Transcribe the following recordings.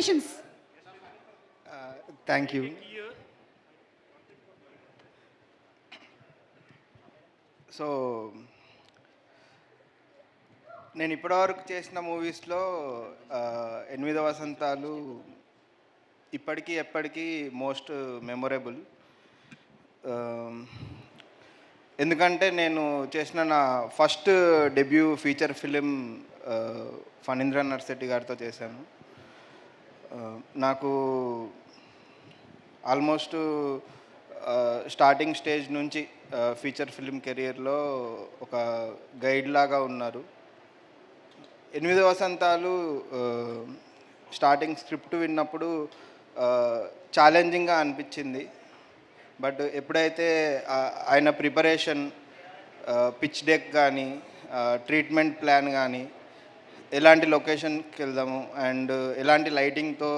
Congratulations. Thank you. So నేను ఇప్పటివరకు చేసిన మూవీస్లో 8 వసంతాలు ఇప్పటికీ ఎప్పటికీ మోస్ట్ మెమొరబుల్. ఎందుకంటే నేను చేసిన నా first debut feature film Phanindra Narsireddy గారితో చేశాను. నాకు ఆల్మోస్ట్ స్టార్టింగ్ స్టేజ్ నుంచి ఫీచర్ ఫిలిం కెరియర్లో ఒక గైడ్ లాగా ఉన్నారు. 8 వసంతాలు స్టార్టింగ్ స్క్రిప్ట్ విన్నప్పుడు ఛాలెంజింగ్గా అనిపించింది. బట్ ఎప్పుడైతే ఆయన ప్రిపరేషన్, పిచ్ డెక్ కానీ, ట్రీట్మెంట్ ప్లాన్ కానీ, ఎలాంటి లొకేషన్కి వెళ్దాము అండ్ ఎలాంటి లైటింగ్తో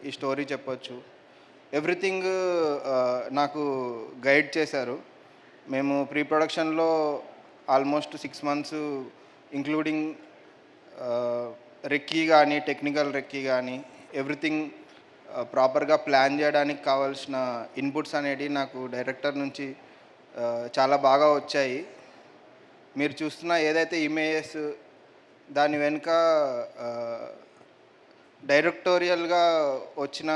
ఈ స్టోరీ చెప్పొచ్చు, ఎవ్రీథింగ్ నాకు గైడ్ చేశారు. మేము ప్రీ ప్రొడక్షన్లో ఆల్మోస్ట్ 6 months ఇంక్లూడింగ్ రెక్కీ కానీ, టెక్నికల్ రెక్కీ కానీ, ఎవ్రీథింగ్ ప్రాపర్గా ప్లాన్ చేయడానికి కావాల్సిన ఇన్పుట్స్ అనేవి నాకు డైరెక్టర్ నుంచి చాలా బాగా వచ్చాయి. మీరు చూస్తున్న ఏదైతే ఇమేజెస్ దాని వెనుక డైరెక్టోరియల్గా వచ్చిన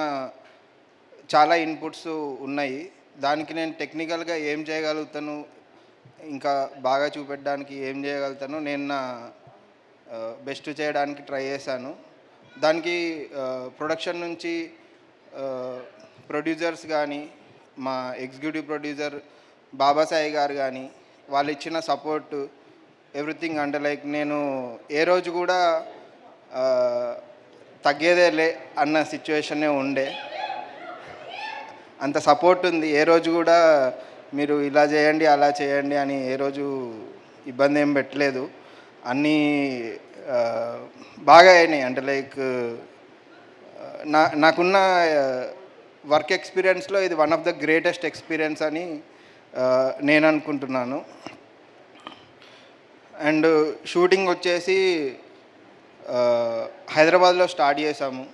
చాలా ఇన్పుట్స్ ఉన్నాయి. దానికి నేను టెక్నికల్గా ఏం చేయగలుగుతాను, ఇంకా బాగా చూపెట్టడానికి ఏం చేయగలుగుతాను, నేను నా బెస్ట్ చేయడానికి ట్రై చేశాను. దానికి ప్రొడక్షన్ నుంచి ప్రొడ్యూసర్స్ కానీ, మా ఎగ్జిక్యూటివ్ ప్రొడ్యూసర్ బాబాసాయి గారు కానీ, వాళ్ళు ఇచ్చిన సపోర్టు ఎవ్రీథింగ్. అంటే లైక్ నేను ఏ రోజు కూడా తగ్గేదేలే అన్న సిచ్యువేషనే ఉండే, అంత సపోర్ట్ ఉంది. ఏ రోజు కూడా మీరు ఇలా చేయండి అలా చేయండి అని ఏ రోజు ఇబ్బంది ఏం పెట్టలేదు. అన్నీ బాగా అయినాయి. అంటే లైక్ నాకున్న వర్క్ ఎక్స్పీరియన్స్లో ఇది one of the greatest experience అని నేను అనుకుంటున్నాను. అండ్ షూటింగ్ వచ్చేసి హైదరాబాద్లో స్టార్ట్ చేసాము.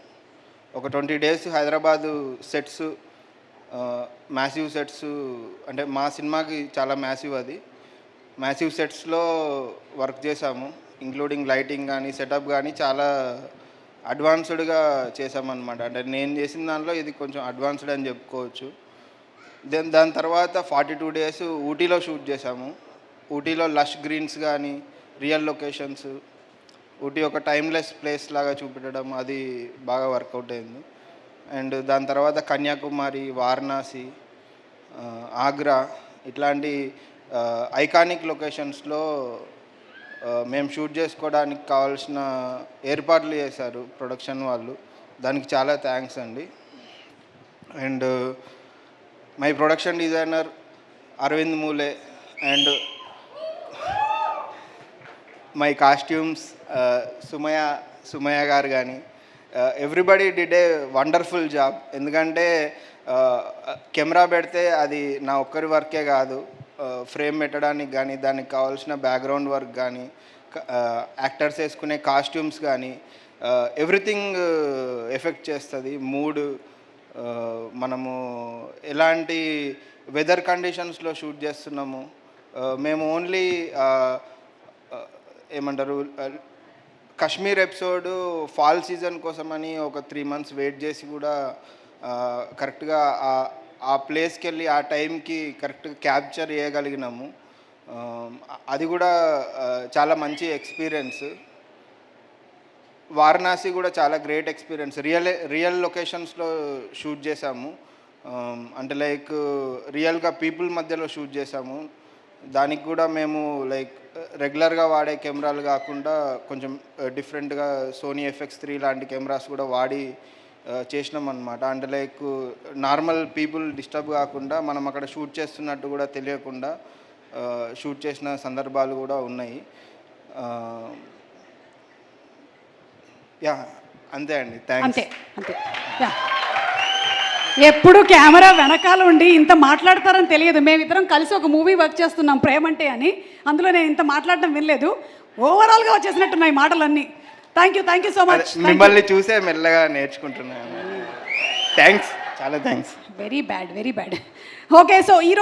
ఒక 20 days Hyderabad sets, massive sets, అంటే మా సినిమాకి చాలా మ్యాసివ్, అది మ్యాసివ్ సెట్స్లో వర్క్ చేసాము. ఇంక్లూడింగ్ లైటింగ్ కానీ, సెటప్ కానీ చాలా అడ్వాన్స్డ్గా చేసామన్నమాట. అంటే నేను చేసిన దాంట్లో ఇది కొంచెం అడ్వాన్స్డ్ అని చెప్పుకోవచ్చు. దాని తర్వాత 42 days ఊటీలో షూట్ చేసాము. ఊటీలో లష్ గ్రీన్స్ కానీ, రియల్ లొకేషన్స్, ఊటీ ఒక టైమ్లెస్ ప్లేస్ లాగా చూపెట్టడం, అది బాగా వర్కౌట్ అయింది. అండ్ దాని తర్వాత కన్యాకుమారి, వారణాసి, ఆగ్రా, ఇట్లాంటి ఐకానిక్ లొకేషన్స్లో మేము షూట్ చేసుకోవడానికి కావాల్సిన ఏర్పాట్లు చేశారు ప్రొడక్షన్ వాళ్ళు. దానికి చాలా థ్యాంక్స్ అండి. And my production designer Arvind Moole and my costumes Sumaya గారు కానీ, everybody did a wonderful job. ఎందుకంటే కెమెరా పెడితే అది నా ఒక్కరి వర్కే కాదు, ఫ్రేమ్ పెట్టడానికి కానీ, దానికి కావాల్సిన బ్యాక్గ్రౌండ్ వర్క్ కానీ, యాక్టర్స్ వేసుకునే కాస్ట్యూమ్స్ కానీ, ఎవ్రీథింగ్ ఎఫెక్ట్ చేస్తుంది. మూడ్, మనము ఎలాంటి వెదర్ కండిషన్స్లో షూట్ చేస్తున్నాము, మేము ఓన్లీ ఏమంటారు కాశ్మీర్ ఎపిసోడ్ ఫాల్ సీజన్ కోసమని ఒక 3 months వెయిట్ చేసి కూడా కరెక్ట్గా ఆ ప్లేస్కి వెళ్ళి ఆ టైంకి కరెక్ట్గా క్యాప్చర్ చేయగలిగినాము. అది కూడా చాలా మంచి ఎక్స్పీరియన్స్. వారణాసి కూడా చాలా గ్రేట్ ఎక్స్పీరియన్స్. రియల్ లొకేషన్స్లో షూట్ చేసాము. అంటే లైక్ రియల్గా పీపుల్ మధ్యలో షూట్ చేసాము. దానికి కూడా మేము లైక్ రెగ్యులర్గా వాడే కెమెరాలు కాకుండా కొంచెం డిఫరెంట్గా సోనీ FX3 లాంటి కెమెరాస్ కూడా వాడి చేసినాం అన్నమాట. అంటే లైక్ నార్మల్ పీపుల్ డిస్టర్బ్ కాకుండా మనం అక్కడ షూట్ చేస్తున్నట్టు కూడా తెలియకుండా షూట్ చేసిన సందర్భాలు కూడా ఉన్నాయి. యా, అంతే అండి. థ్యాంక్స్. అంతే. ఎప్పుడు కెమెరా వెనకాల ఉండి ఇంత మాట్లాడతారని తెలియదు. మేమిద్దరం కలిసి ఒక మూవీ వర్క్ చేస్తున్నాం, ప్రేమంటే అని. అందులో నేను ఇంత మాట్లాడడం వినలేదు. ఓవరాల్గా వచ్చేసినట్టున్నాయి మాటలన్నీ. Thank you so much. మిమ్మల్ని చూసే మెల్లగా నేర్చుకుంటున్నాను. థ్యాంక్స్, చాలా thanks. Very bad. Okay, so ఈరోజు